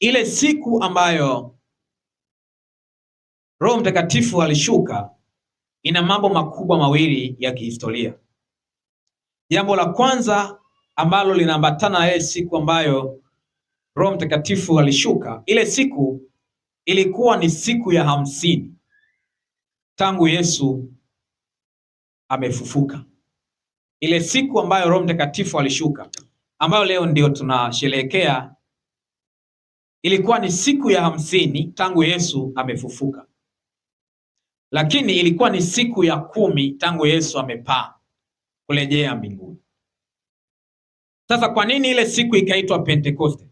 ile siku ambayo Roho Mtakatifu alishuka ina mambo makubwa mawili ya kihistoria. Jambo la kwanza ambalo linaambatana na ile siku ambayo Roho Mtakatifu alishuka, ile siku ilikuwa ni siku ya 50 tangu Yesu amefufuka. Ile siku ambayo Roho Mtakatifu alishuka, ambayo leo ndio tunasherehekea, ilikuwa ni siku ya 50 tangu Yesu amefufuka, lakini ilikuwa ni siku ya 10 tangu Yesu amepaa kurejea mbinguni. Sasa kwa nini ile siku ikaitwa Pentekoste?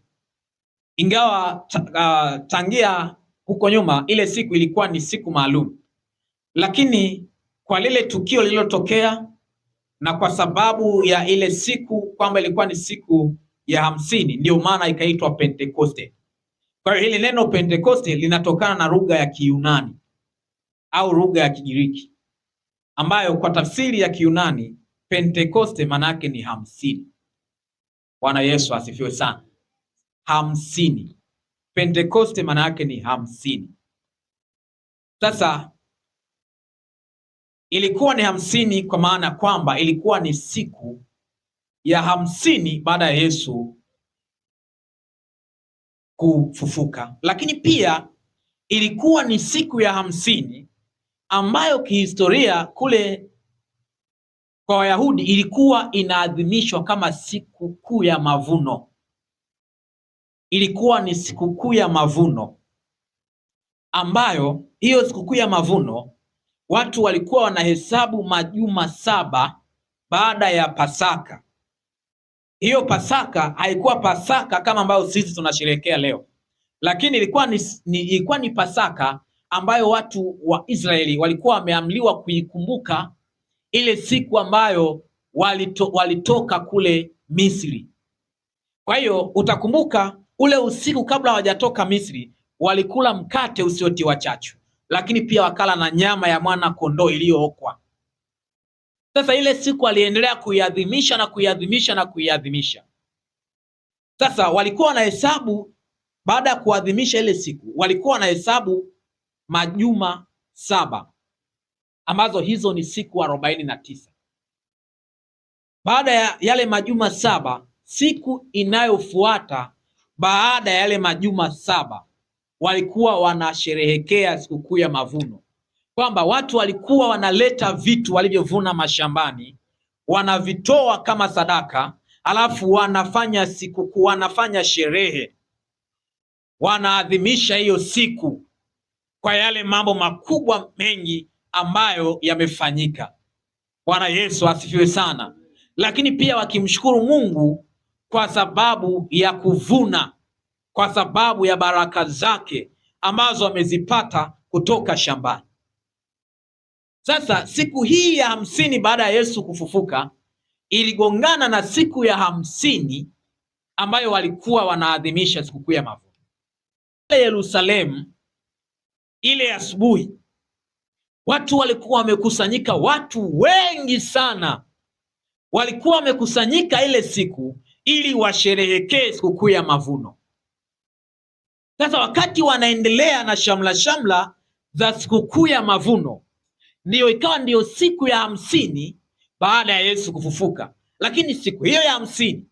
Ingawa tangia huko nyuma ile siku ilikuwa ni siku maalum, lakini kwa lile tukio lililotokea na kwa sababu ya ile siku kwamba ilikuwa ni siku ya 50, ndio maana ikaitwa Pentekoste. Kwa hiyo hili neno Pentekoste linatokana na lugha ya Kiyunani au lugha ya Kigiriki, ambayo kwa tafsiri ya Kiyunani Pentekoste maana yake ni 50. Bwana Yesu asifiwe sana. 50. Pentekoste maana yake ni 50. Sasa ilikuwa ni 50 kwa maana kwamba ilikuwa ni siku ya 50 baada ya Yesu kufufuka, lakini pia ilikuwa ni siku ya 50 ambayo kihistoria kule kwa Wayahudi ilikuwa inaadhimishwa kama siku kuu ya mavuno. Ilikuwa ni sikukuu ya mavuno, ambayo hiyo sikukuu ya mavuno watu walikuwa wanahesabu majuma 7 baada ya Pasaka. Hiyo Pasaka haikuwa Pasaka kama ambayo sisi tunasherehekea leo, lakini ilikuwa ni Pasaka ambayo watu wa Israeli walikuwa wameamliwa kuikumbuka ile siku ambayo walitoka kule Misri. Kwa hiyo utakumbuka ule usiku kabla hawajatoka Misri walikula mkate usiotiwa chachu, lakini pia wakala na nyama ya mwana kondoo iliyookwa. Sasa ile siku waliendelea kuiadhimisha na kuiadhimisha na kuiadhimisha. Sasa walikuwa wanahesabu, baada ya kuadhimisha ile siku walikuwa wanahesabu majuma 7, ambazo hizo ni siku 49. Baada ya yale majuma 7, siku inayofuata baada ya yale majuma 7 walikuwa wanasherehekea sikukuu ya mavuno, kwamba watu walikuwa wanaleta vitu walivyovuna mashambani, wanavitoa kama sadaka, alafu wanafanya sikukuu, wanafanya sherehe, wanaadhimisha hiyo siku kwa yale mambo makubwa mengi ambayo yamefanyika. Bwana Yesu asifiwe sana. Lakini pia wakimshukuru Mungu kwa sababu ya kuvuna, kwa sababu ya baraka zake ambazo wamezipata kutoka shambani. Sasa siku hii ya 50 baada ya Yesu kufufuka iligongana na siku ya 50 ambayo walikuwa wanaadhimisha sikukuu ya mavuno. Yerusalemu ile asubuhi watu walikuwa wamekusanyika, watu wengi sana walikuwa wamekusanyika ile siku ili washerehekee sikukuu ya mavuno. Sasa wakati wanaendelea na shamla za sikukuu ya mavuno, ikawa siku ya 50 baada ya Yesu kufufuka. Lakini siku hiyo ya 50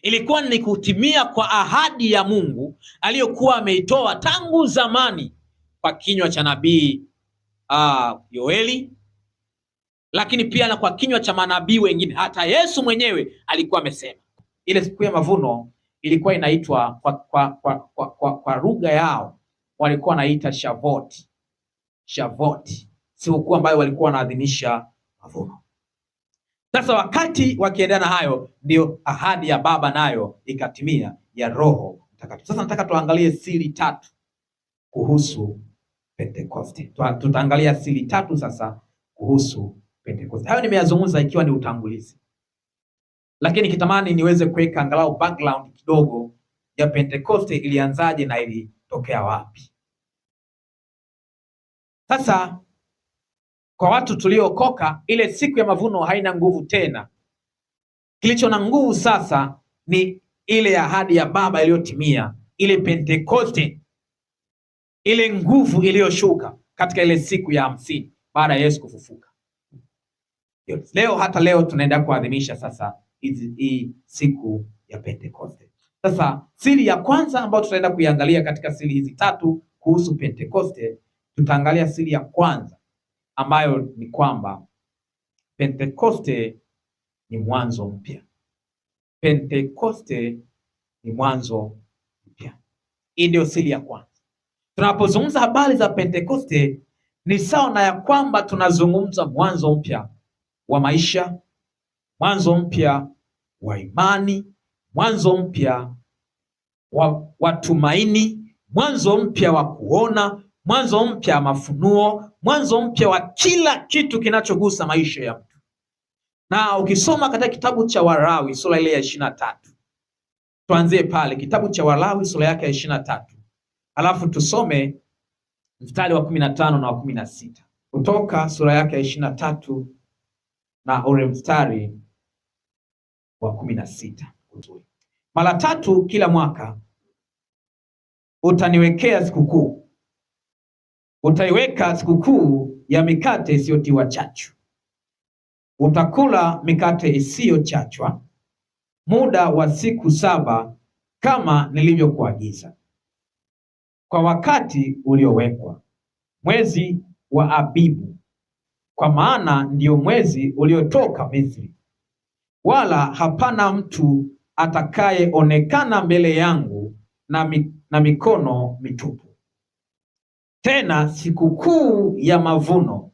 ilikuwa ni kutimia kwa ahadi ya Mungu aliyokuwa ameitoa tangu zamani kwa kinywa cha nabii Yoeli, lakini pia na kwa kinywa cha manabii wengine. Hata Yesu mwenyewe alikuwa amesema. Ile siku ya mavuno ilikuwa inaitwa kwa lugha yao walikuwa wanaita Shavuot. Shavuot, siku ambayo walikuwa wanaadhimisha mavuno. Sasa wakati wakiendelea na hayo, ndio ahadi ya Baba nayo ikatimia ya Roho Mtakatifu. Sasa nataka tuangalie siri 3 kuhusu Pentekoste. Tutaangalia siri 3 sasa kuhusu Pentekoste. Hayo nimeyazungumza ikiwa ni utangulizi, lakini kitamani niweze kuweka angalau background kidogo ya Pentekoste, ilianzaje na ilitokea wapi. Sasa kwa watu tuliokoka, ile siku ya mavuno haina nguvu tena. Kilicho na nguvu sasa ni ile ahadi ya Baba iliyotimia ile Pentekoste, ile nguvu iliyoshuka katika ile siku ya 50 baada ya Yesu kufufuka. Hata leo tunaenda kuadhimisha sasa hii siku ya Pentekoste. Sasa siri ya kwanza ambayo tutaenda kuiangalia katika siri hizi tatu kuhusu Pentekoste, tutaangalia siri ya kwanza ambayo ni kwamba Pentekoste ni mwanzo mpya. Pentekoste ni mwanzo mpya. Hii ndio siri ya kwanza. Tunapozungumza habari za Pentekoste ni sawa na ya kwamba tunazungumza mwanzo mpya wa maisha, mwanzo mpya wa imani, mwanzo mpya wa tumaini, mwanzo mpya wa kuona, mwanzo mpya wa mafunuo, mwanzo mpya wa kila kitu kinachogusa maisha ya mtu. Na ukisoma katika kitabu cha Walawi sura ile ya 23, tuanzie pale kitabu cha Walawi sura yake ya 23, alafu tusome mstari wa 15 na wa 16. Kutoka sura yake ya 23 na ule mstari wa 16. Mara 3 kila mwaka utaniwekea sikukuu. Utaiweka sikukuu ya mikate isiyotiwa chachu. Utakula mikate isiyochachwa muda wa siku 7 kama nilivyokuagiza, kwa wakati uliowekwa, mwezi wa Abibu, kwa maana ndio mwezi uliotoka Misri. Wala hapana mtu atakayeonekana mbele yangu na mikono mitupu. Tena sikukuu ya mavuno,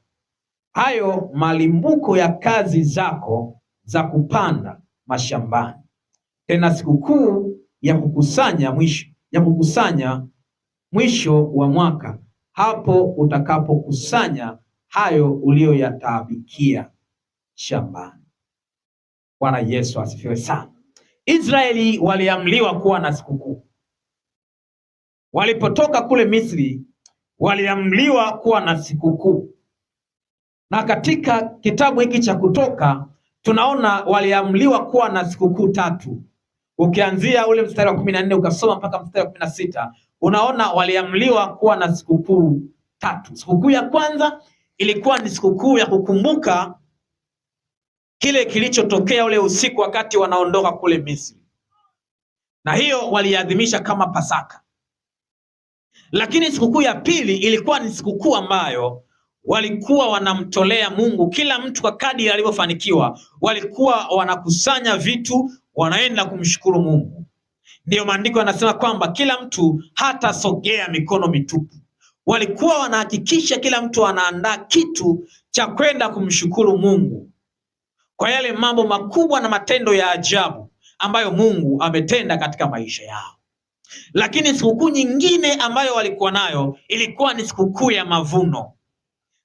hayo malimbuko ya kazi zako za kupanda mashambani. Tena sikukuu ya kukusanya mwisho wa mwaka, hapo utakapokusanya hayo uliyoyataabikia shambani. Bwana Yesu asifiwe sana. Israeli waliamliwa kuwa na sikukuu. Walipotoka kule Misri waliamliwa kuwa na sikukuu. Na katika kitabu hiki cha Kutoka tunaona waliamliwa kuwa na sikukuu 3. Ukianzia ule mstari wa 14 ukasoma mpaka mstari wa 16, unaona waliamliwa kuwa na sikukuu 3. Sikukuu ya kwanza ilikuwa ni sikukuu ya kukumbuka kile kilichotokea ule usiku wakati wanaondoka kule Misri, na hiyo waliadhimisha kama Pasaka. Lakini sikukuu ya pili ilikuwa ni sikukuu ambayo walikuwa wanamtolea Mungu, kila mtu kwa kadri alivyofanikiwa. Walikuwa wanakusanya vitu, wanaenda kumshukuru Mungu. Ndiyo maandiko yanasema kwamba kila mtu hatasogea mikono mitupu. Walikuwa wanahakikisha kila mtu anaandaa kitu cha kwenda kumshukuru Mungu kwa yale mambo makubwa na matendo ya ajabu ambayo Mungu ametenda katika maisha yao. Lakini sikukuu nyingine ambayo walikuwa nayo ilikuwa ni sikukuu ya mavuno,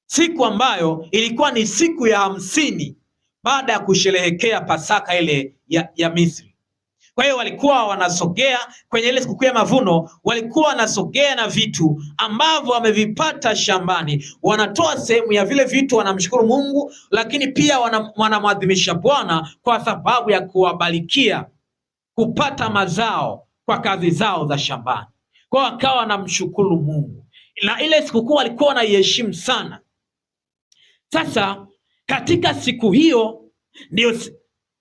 siku ambayo ilikuwa ni siku ya 50 baada ya kusherehekea Pasaka ile ya Misri. Kwa hiyo walikuwa wanasogea kwenye ile sikukuu ya mavuno, walikuwa wanasogea na vitu ambavyo wamevipata shambani. Wanatoa sehemu ya vile vitu, wanamshukuru Mungu, lakini pia wanamwadhimisha Bwana kwa sababu ya kuwabarikia kupata mazao kwa kazi zao za shambani. Kwa hiyo wakawa wanamshukuru Mungu, na ile sikukuu walikuwa wanaiheshimu sana. Sasa katika siku hiyo ndio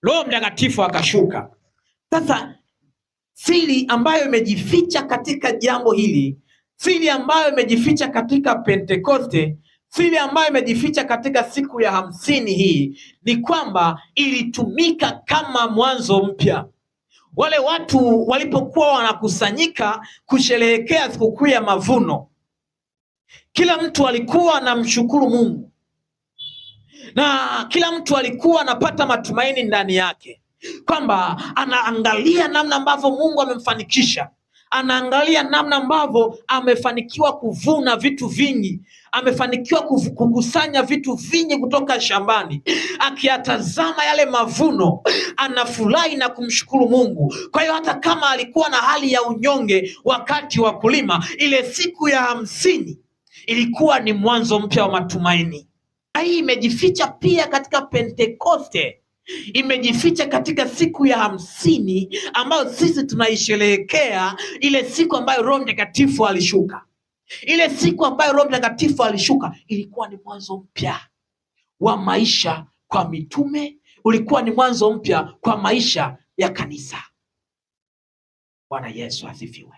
Roho Mtakatifu akashuka. Sasa siri ambayo imejificha katika jambo hili, siri ambayo imejificha katika Pentekoste, siri ambayo imejificha katika siku ya 50 hii ni kwamba ilitumika kama mwanzo mpya. Wale watu walipokuwa wanakusanyika kusherehekea sikukuu ya mavuno, kila mtu alikuwa anamshukuru Mungu na kila mtu alikuwa anapata matumaini ndani yake, kwamba anaangalia namna ambavyo Mungu amemfanikisha, anaangalia namna ambavyo amefanikiwa kuvuna vitu vingi, amefanikiwa kukusanya vitu vingi kutoka shambani. Akiyatazama yale mavuno anafurahi na kumshukuru Mungu. Kwa hiyo hata kama alikuwa na hali ya unyonge wakati wa kulima, ile siku ya 50 ilikuwa ni mwanzo mpya wa matumaini. Hii imejificha pia katika Pentekoste, imejificha katika siku ya 50 ambayo sisi tunaisherehekea, ile siku ambayo Roho Mtakatifu alishuka. Ile siku ambayo Roho Mtakatifu alishuka ilikuwa ni mwanzo mpya wa maisha kwa mitume, ulikuwa ni mwanzo mpya kwa maisha ya kanisa. Bwana Yesu asifiwe.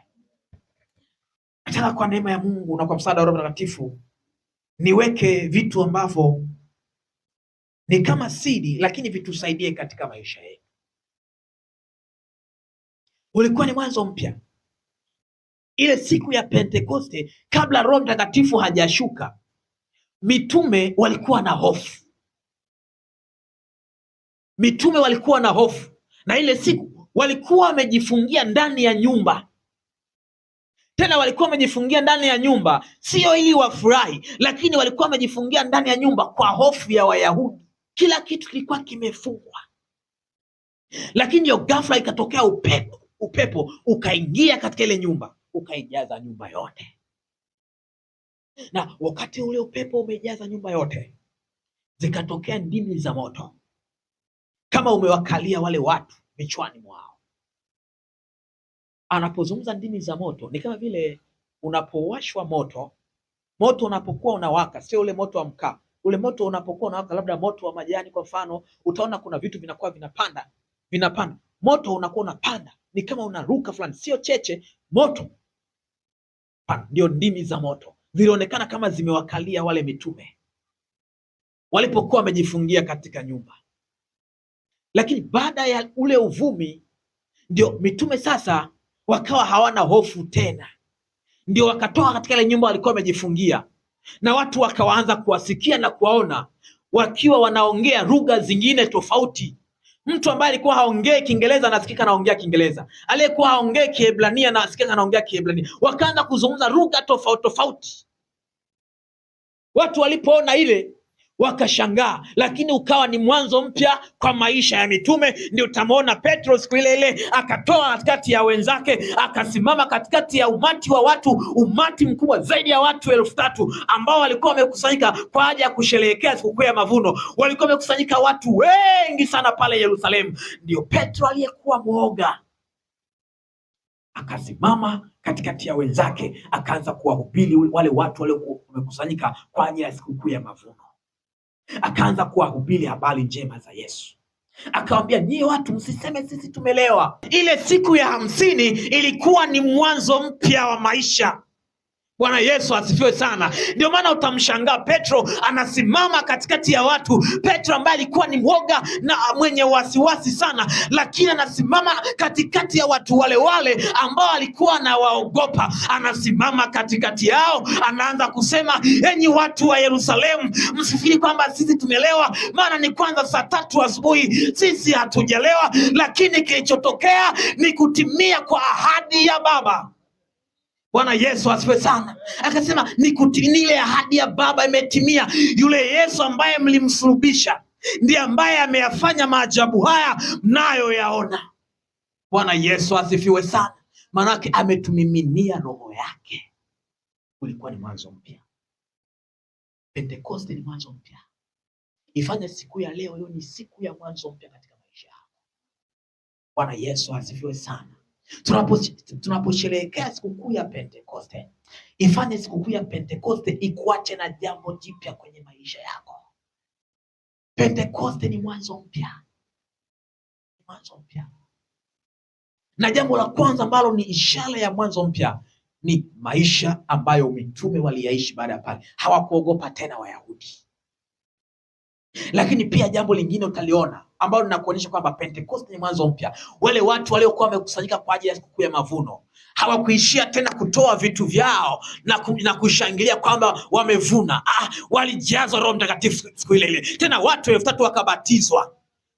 Nataka kwa neema ya Mungu na kwa msaada wa Roho Mtakatifu niweke vitu ambavyo ni kama siri, lakini vitusaidie katika maisha yetu. Ulikuwa ni mwanzo mpya. Ile siku ya Pentekoste, kabla Roho Mtakatifu hajashuka, mitume walikuwa na hofu. Mitume walikuwa na hofu, na ile siku walikuwa wamejifungia ndani ya nyumba. Tena walikuwa wamejifungia ndani ya nyumba sio ili wafurahi, lakini walikuwa wamejifungia ndani ya nyumba kwa hofu ya Wayahudi. Kila kitu kilikuwa kimefungwa, lakini ndio ghafla ikatokea upepo ukaingia katika ile nyumba, ukaijaza nyumba yote. Na wakati ule upepo umejaza nyumba yote, zikatokea ndimi za moto kama umewakalia wale watu vichwani mwao. Anapozungumza ndimi za moto, ni kama vile unapowashwa moto unapokuwa unawaka, sio ule moto wa mkaa. Ule moto unapokuwa unawaka, labda moto wa majani kwa mfano, utaona kuna vitu vinakuwa vinapanda. Moto unakuwa unapanda, ni kama unaruka fulani, sio cheche, moto. Ndio ndimi za moto zilionekana kama zimewakalia wale mitume walipokuwa wamejifungia katika nyumba. Lakini baada ya ule uvumi, ndio mitume sasa wakawa hawana hofu tena, ndio wakatoka katika ile nyumba walikuwa wamejifungia, na watu wakaanza kuwasikia na kuwaona wakiwa wanaongea lugha zingine tofauti. Mtu ambaye alikuwa haongei Kiingereza anasikika anaongea Kiingereza, aliyekuwa haongei Kiebrania anasikika anaongea Kiebrania. Wakaanza kuzungumza lugha tofauti tofauti. Watu walipoona ile wakashangaa, lakini ukawa ni mwanzo mpya kwa maisha ya mitume. Ndio utamwona Petro siku ile akatoa katikati ya wenzake, akasimama katikati ya umati wa watu, umati mkubwa zaidi ya watu 3,000 ambao walikuwa wamekusanyika kwa ajili ya kusherehekea sikukuu ya mavuno. Walikuwa wamekusanyika watu wengi sana pale Yerusalemu. Ndio Petro aliyekuwa mwoga akasimama katikati ya wenzake, akaanza kuwahubiri wale watu waliokuwa wamekusanyika kwa ajili ya sikukuu ya mavuno. Akaanza kuwahubiri habari njema za Yesu. Akawaambia, nyie watu msiseme sisi tumelewa. Ile siku ya 50 ilikuwa ni mwanzo mpya wa maisha. Bwana Yesu asifiwe sana. Ndio maana utamshangaa Petro anasimama katikati ya watu. Petro ambaye alikuwa ni mwoga na mwenye wasiwasi sana, lakini anasimama katikati ya watu wale ambao alikuwa anawaogopa. Anasimama katikati yao, anaanza kusema, enyi watu wa Yerusalemu, msifikiri kwamba sisi tumelewa, maana ni kwanza saa 3 asubuhi. Sisi hatujalewa, lakini kilichotokea ni kutimia kwa ahadi ya Baba. Bwana Yesu asifiwe sana. Akasema ni ile ahadi ya Baba imetimia. Yule Yesu ambaye mlimsulubisha ndiye ambaye ameyafanya maajabu haya mnayoyaona. Bwana Yesu asifiwe sana. Maanake ametumiminia roho yake. Ulikuwa ni mwanzo mpya. Pentekoste ni mwanzo mpya. Ifanye siku ya leo hiyo ni siku ya mwanzo mpya katika maisha yako. Bwana Yesu asifiwe sana. Tunaposherehekea sikukuu ya Pentekoste, ifanye sikukuu ya Pentekoste ikuache na jambo jipya kwenye maisha yako. Pentekoste ni mwanzo mpya. Mwanzo mpya. Na jambo la kwanza ambalo ni ishara ya mwanzo mpya ni maisha ambayo mitume waliyaishi baada ya pale. Hawakuogopa tena Wayahudi. Lakini pia jambo lingine utaliona ambalo linakuonyesha kwamba Pentekoste ni mwanzo mpya. Wale watu waliokuwa wamekusanyika kwa ajili ya sikukuu ya mavuno hawakuishia tena kutoa vitu vyao na kushangilia kwamba wamevuna. Walijazwa Roho Mtakatifu siku ile. Tena watu 3,000 wakabatizwa.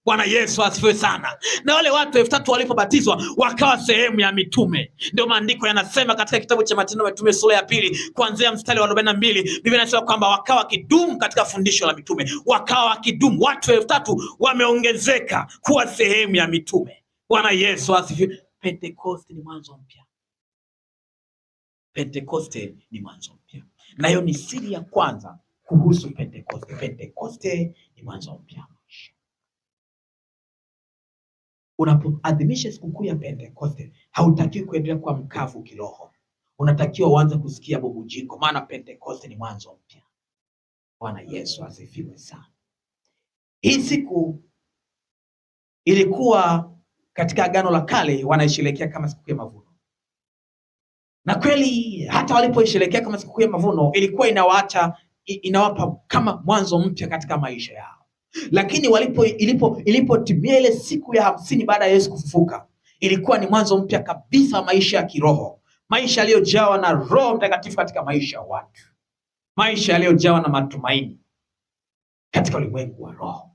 Bwana Yesu asifiwe sana. Na wale watu 3,000 walipobatizwa wakawa sehemu ya mitume. Ndio maandiko yanasema katika kitabu cha Matendo ya Mitume sura ya 2 kuanzia mstari wa 42, Biblia inasema kwamba wakawa kidumu katika fundisho la mitume. Wakawa kidumu, watu 3,000 wameongezeka kuwa sehemu ya mitume. Bwana Yesu asifiwe. Pentekoste ni mwanzo mpya. Pentekoste ni mwanzo mpya. Na hiyo ni siri ya kwanza kuhusu Pentekoste. Pentekoste ni mwanzo mpya. unapoadhimisha sikukuu ya Pentekoste, hautakiwi kuendelea kuwa mkavu kiroho. Unatakiwa uanze kusikia bubujiko, maana Pentekoste ni mwanzo mpya. Bwana Yesu asifiwe sana. Hii siku ilikuwa katika Agano la Kale wanaisherehekea kama sikukuu ya mavuno. Na kweli hata walipoisherehekea kama sikukuu ya mavuno ilikuwa inawapa kama mwanzo mpya katika maisha yao. Lakini ilipotimia ile siku ya 50 baada ya Yesu kufufuka, ilikuwa ni mwanzo mpya kabisa maisha ya kiroho, maisha yaliyojawa na Roho Mtakatifu katika maisha ya watu, maisha yaliyojawa na matumaini katika ulimwengu wa roho.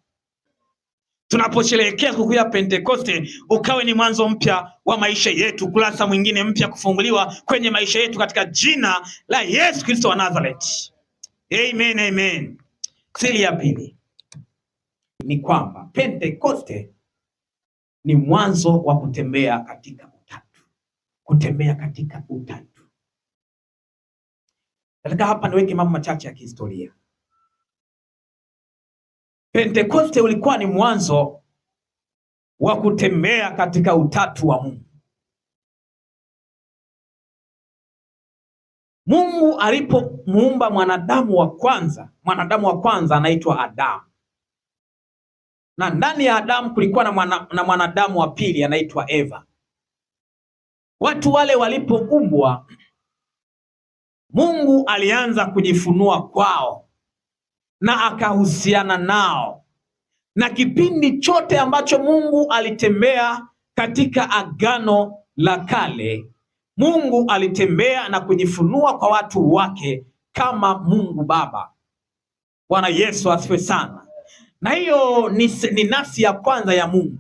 Tunaposherehekea sikukuu ya Pentekoste, ukawe ni mwanzo mpya wa maisha yetu, kurasa mwingine mpya kufunguliwa kwenye maisha yetu katika jina la Yesu Kristo wa Nazareth. Amen, amen. Siri ya pili ni kwamba Pentekoste ni mwanzo wa kutembea katika utatu. Kutembea katika utatu. Nataka hapa niweke mambo machache ya kihistoria. Pentekoste ulikuwa ni mwanzo wa kutembea katika utatu wa Mungu. Mungu alipomuumba mwanadamu wa kwanza anaitwa Adamu. Na ndani ya Adamu kulikuwa na mwanadamu wa pili anaitwa Eva. Watu wale walipoumbwa, Mungu alianza kujifunua kwao na akahusiana nao. Na kipindi chote ambacho Mungu alitembea katika Agano la Kale, Mungu alitembea na kujifunua kwa watu wake kama Mungu Baba. Bwana Yesu asifiwe sana. Na hiyo ni nafsi ya kwanza ya Mungu.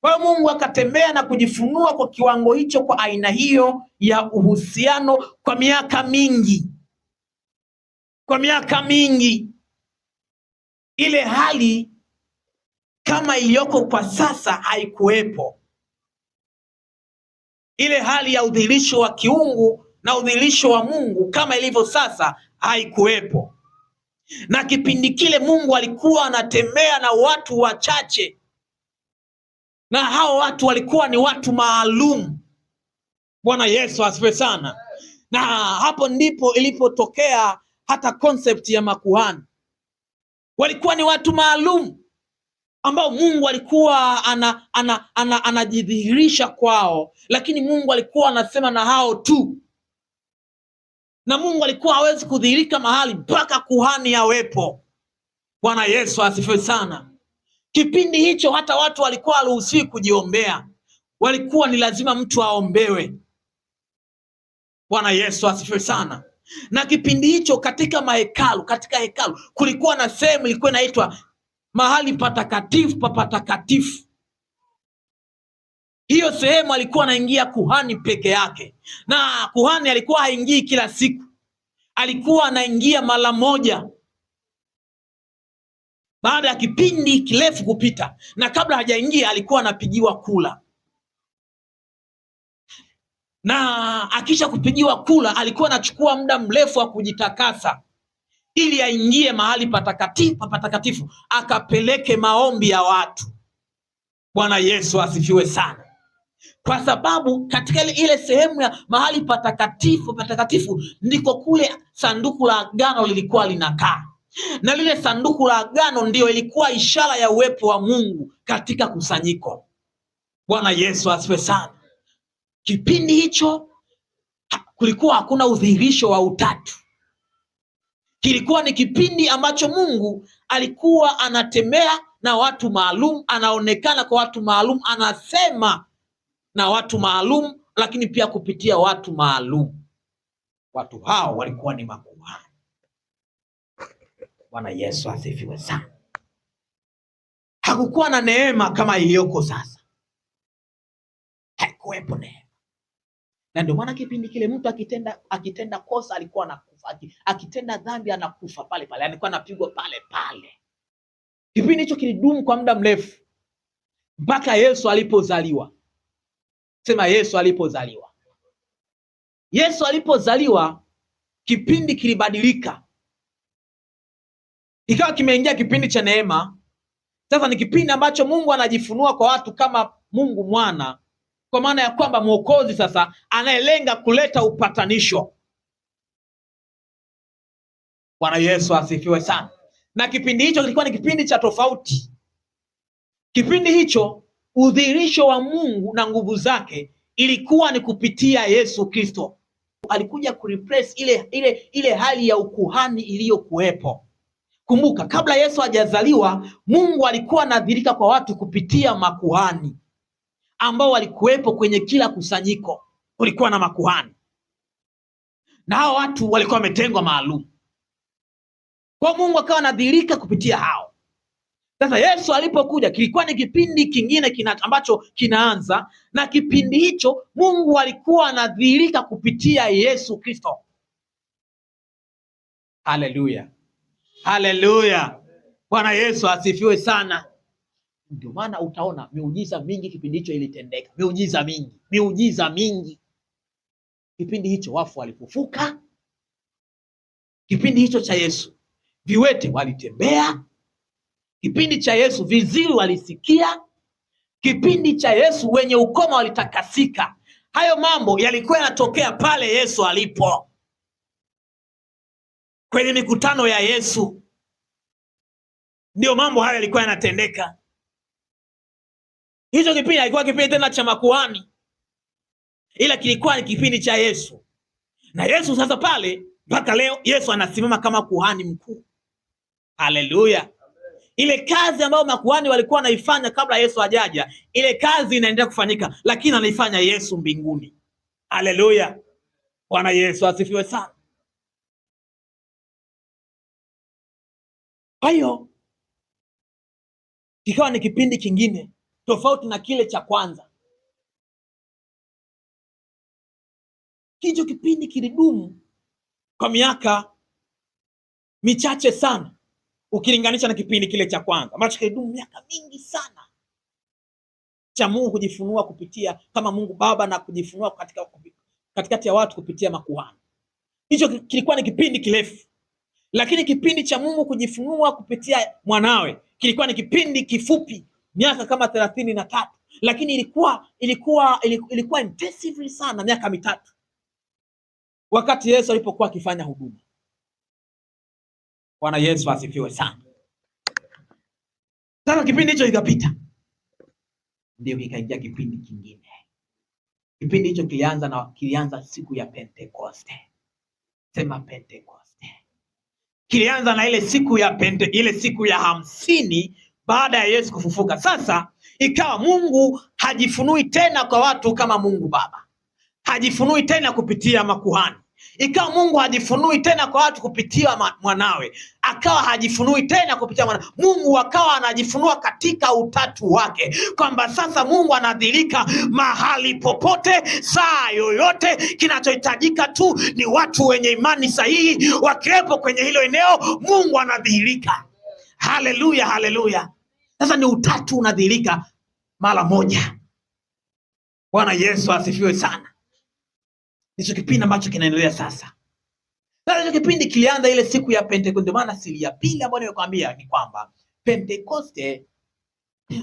Kwa hiyo Mungu akatembea na kujifunua kwa kiwango hicho, kwa aina hiyo ya uhusiano kwa miaka mingi. Kwa miaka mingi. Ile hali kama iliyoko kwa sasa haikuwepo. Ile hali ya udhihirisho wa kiungu na udhihirisho wa Mungu kama ilivyo sasa haikuwepo. Na kipindi kile Mungu alikuwa anatembea na watu wachache, na hao watu walikuwa ni watu maalum. Bwana Yesu asifiwe sana. Na hapo ndipo ilipotokea hata concept ya makuhani. Walikuwa ni watu maalum ambao Mungu alikuwa anajidhihirisha kwao, lakini Mungu alikuwa anasema na hao tu. Na Mungu alikuwa hawezi kudhihirika mahali mpaka kuhani awepo. Bwana Yesu asifiwe sana. Kipindi hicho hata watu walikuwa haruhusiwi kujiombea. Walikuwa ni lazima mtu aombewe. Bwana Yesu asifiwe sana. Na kipindi hicho katika hekalu kulikuwa na sehemu ilikuwa inaitwa mahali patakatifu pa patakatifu. Hiyo sehemu alikuwa anaingia kuhani peke yake, na kuhani alikuwa haingii kila siku, alikuwa anaingia mara moja baada ya kipindi kirefu kupita, na kabla hajaingia alikuwa anapigiwa kula. Na akisha kupigiwa kula alikuwa anachukua muda mrefu wa kujitakasa ili aingie mahali patakatifu pa patakatifu akapeleke maombi ya watu. Bwana Yesu asifiwe sana. Kwa sababu katika ile sehemu ya mahali patakatifu ndiko kule sanduku la agano lilikuwa linakaa. Na lile sanduku la agano ndio ilikuwa ishara ya uwepo wa Mungu katika kusanyiko. Bwana Yesu asifiwe sana. Kipindi hicho kulikuwa hakuna udhihirisho wa utatu. Kilikuwa ni kipindi ambacho Mungu alikuwa anatembea na watu maalum, anaonekana kwa watu maalum, anasema na watu maalum, lakini pia kupitia watu maalum. Watu hao walikuwa ni makuhani. Bwana Yesu asifiwe sana. Hakukuwa na neema kama iliyoko sasa. Haikuwepo neema. Na ndio maana kipindi kile mtu akitenda kosa alikuwa anakufa, akitenda dhambi anakufa pale pale, alikuwa anapigwa pale pale. Kipindi hicho kilidumu kwa muda mrefu mpaka Yesu alipozaliwa. Sema Yesu alipozaliwa. Yesu alipozaliwa kipindi kilibadilika. Ikawa kimeingia kipindi cha neema. Sasa ni kipindi ambacho Mungu anajifunua kwa watu kama Mungu Mwana, kwa maana ya kwamba Mwokozi sasa anayelenga kuleta upatanisho. Bwana Yesu asifiwe sana. Na kipindi hicho kilikuwa ni kipindi cha tofauti. Kipindi hicho udhihirisho wa Mungu na nguvu zake ilikuwa ni kupitia Yesu Kristo. Alikuja kureplace ile hali ya ukuhani iliyokuwepo. Kumbuka, kabla Yesu hajazaliwa, Mungu alikuwa anadhihirika kwa watu kupitia makuhani ambao walikuwepo kwenye kila kusanyiko. Kulikuwa na makuhani, na hao watu walikuwa wametengwa maalum, kwa Mungu akawa anadhihirika kupitia hao. Sasa Yesu alipokuja, kilikuwa ni kipindi kingine ambacho kinaanza, na kipindi hicho Mungu alikuwa anadhihirika kupitia Yesu Kristo. Haleluya, haleluya, Bwana Yesu asifiwe sana. Ndio maana utaona miujiza mingi kipindi hicho ilitendeka, miujiza mingi kipindi hicho. Wafu walifufuka kipindi hicho cha Yesu, viwete walitembea kipindi cha Yesu, viziwi walisikia kipindi cha Yesu, wenye ukoma walitakasika. Hayo mambo yalikuwa yanatokea pale Yesu alipo, kwenye mikutano ya Yesu. Ndio mambo hayo yalikuwa yanatendeka. Hicho kipindi haikuwa kipindi tena cha makuhani, ila kilikuwa ni kipindi cha Yesu. Na Yesu sasa pale, mpaka leo Yesu anasimama kama kuhani mkuu. Haleluya. Ile kazi ambayo makuhani walikuwa wanaifanya kabla Yesu hajaja, ile kazi inaendelea kufanyika, lakini anaifanya Yesu mbinguni. Haleluya, Bwana Yesu asifiwe sana. Kwa hiyo kikawa ni kipindi kingine tofauti na kile cha kwanza. Hicho kipindi kilidumu kwa miaka michache sana ukilinganisha na kipindi kile cha kwanza ambacho kilidumu miaka mingi sana, cha Mungu kujifunua kupitia kama Mungu Baba na kujifunua katikati ya watu kupitia makuhani. Hicho kilikuwa ni kipindi kirefu, lakini kipindi cha Mungu kujifunua kupitia mwanawe kilikuwa ni kipindi kifupi, miaka kama 33, lakini ilikuwa intensively sana, miaka mitatu, wakati Yesu alipokuwa akifanya huduma. Bwana Yesu asifiwe sana. Sasa kipindi hicho kikapita, ndio kikaingia kipindi kingine. Kipindi hicho kilianza siku ya Pentekoste. Sema Pentekoste. Kilianza na ile siku ya ile siku ya 50 baada ya Yesu kufufuka. Sasa ikawa Mungu hajifunui tena kwa watu kama Mungu Baba, hajifunui tena kupitia makuhani. Ikawa Mungu hajifunui tena kwa watu kupitia mwanawe, akawa hajifunui tena kupitia mwanawe. Mungu akawa anajifunua katika utatu wake, kwamba sasa Mungu anadhihirika mahali popote, saa yoyote. Kinachohitajika tu ni watu wenye imani sahihi wakiwepo kwenye hilo eneo, Mungu anadhihirika. Haleluya, haleluya. Sasa ni utatu unadhihirika mara moja. Bwana Yesu asifiwe sana. Ndicho kipindi ambacho kinaendelea sasa. Sasa hicho kipindi kilianza ile siku ya Pentekoste. Ndio maana siri ya pili ambayo nimekwambia ni kwamba Pentekoste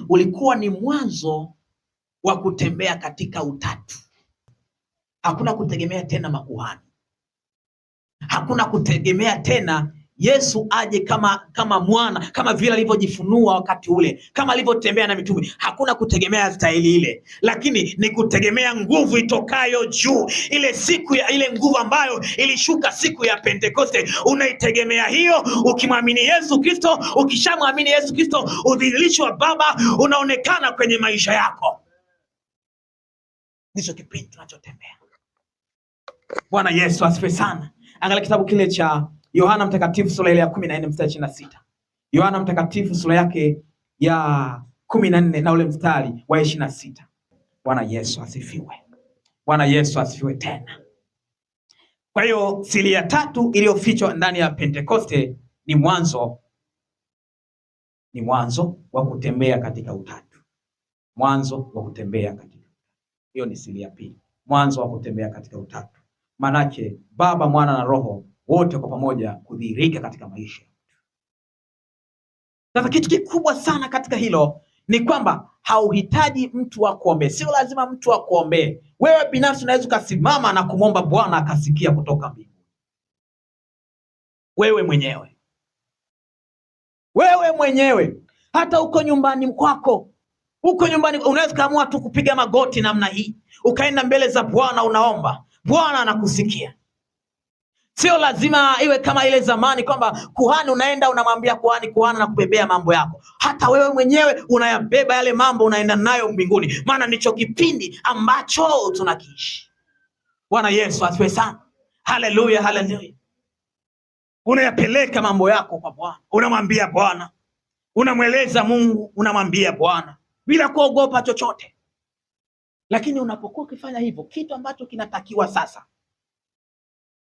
ulikuwa ni mwanzo wa kutembea katika utatu. Hakuna kutegemea tena makuhani, hakuna kutegemea tena Yesu aje kama mwana, kama vile alivyojifunua wakati ule, kama alivyotembea na mitume. Hakuna kutegemea staili ile, lakini ni kutegemea nguvu itokayo juu. Ile siku ya ile nguvu ambayo ilishuka siku ya Pentekoste, unaitegemea hiyo ukimwamini Yesu Kristo. Ukishamwamini Yesu Kristo, udhihirisho wa Baba unaonekana kwenye maisha yako. Ndicho kipindi tunachotembea. Bwana Yesu asifiwe sana. Angalia kitabu kile cha Yohana Mtakatifu sura ile ya 14 mstari 26. Yohana Mtakatifu sura yake ya 14 na ule mstari wa 26. Bwana Yesu asifiwe. Bwana Yesu asifiwe tena. Kwa hiyo siri ya tatu iliyofichwa ndani ya Pentekoste ni mwanzo wa kutembea katika utatu. Mwanzo wa kutembea katika. Hiyo ni siri ya pili. Mwanzo wa kutembea katika utatu. Manake Baba, Mwana na Roho wote kwa pamoja kudhihirika katika maisha. Sasa kitu kikubwa sana katika hilo ni kwamba hauhitaji mtu wa kuombea. Sio lazima mtu wa kuombea. Wewe binafsi unaweza ukasimama na kumwomba Bwana akasikia kutoka mbinguni. Wewe mwenyewe hata uko nyumbani kwako, unaweza kaamua tu kupiga magoti namna hii, ukaenda mbele za Bwana unaomba, Bwana anakusikia. Sio lazima iwe kama ile zamani kwamba kuhani unaenda unamwambia kuhani anakubebea mambo yako. Hata wewe mwenyewe unayabeba yale mambo, unaenda nayo mbinguni, maana ndicho kipindi ambacho tunakiishi. Bwana Yesu asifiwe sana. Haleluya, haleluya. Unayapeleka mambo yako kwa Bwana, unamwambia Bwana, unamweleza Mungu, unamwambia Bwana bila kuogopa chochote. Lakini unapokuwa ukifanya hivyo, kitu ambacho kinatakiwa sasa,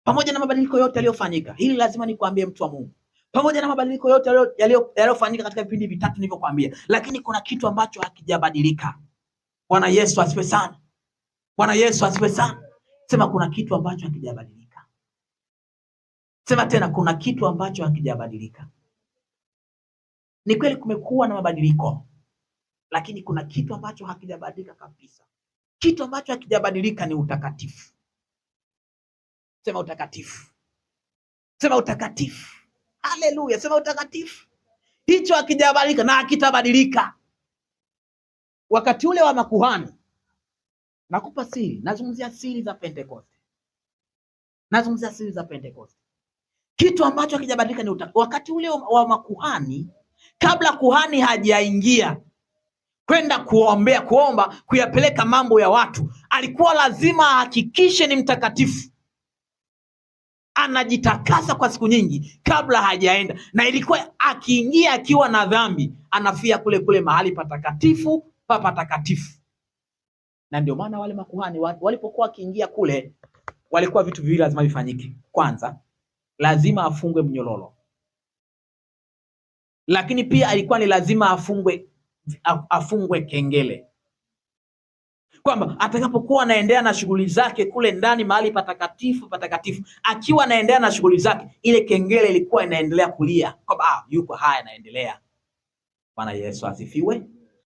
pamoja na mabadiliko yote yaliyofanyika, hili lazima nikwambie mtu wa Mungu, pamoja na mabadiliko yote yaliyofanyika katika vipindi vitatu nilivyokuambia, lakini kuna kitu ambacho hakijabadilika. Bwana Yesu asifiwe sana. Bwana Yesu asifiwe sana. Sema kuna kitu ambacho hakijabadilika. Sema tena, kuna kitu ambacho hakijabadilika. Ni kweli kumekuwa na mabadiliko, lakini kuna kitu ambacho hakijabadilika kabisa. Kitu ambacho hakijabadilika ni utakatifu. Sema utakatifu. Sema utakatifu. Haleluya, sema utakatifu. Hicho hakijabadilika na hakitabadilika. Wakati ule wa makuhani, nakupa siri, nazungumzia siri za Pentekoste. Kitu ambacho hakijabadilika ni wakati ule wa makuhani, kabla kuhani hajaingia kwenda kuomba, kuyapeleka mambo ya watu, alikuwa lazima ahakikishe ni mtakatifu, anajitakasa kwa siku nyingi kabla hajaenda, na ilikuwa akiingia akiwa na dhambi anafia kule mahali patakatifu patakatifu. Na ndio maana wale makuhani walipokuwa wakiingia kule, walikuwa vitu viwili lazima vifanyike. Kwanza, lazima afungwe mnyororo, lakini pia alikuwa ni lazima afungwe kengele, kwamba atakapokuwa anaendelea na shughuli zake kule ndani mahali patakatifu, akiwa anaendelea na shughuli zake, ile kengele ilikuwa inaendelea kulia kwamba yuko haya anaendelea. Bwana Yesu asifiwe.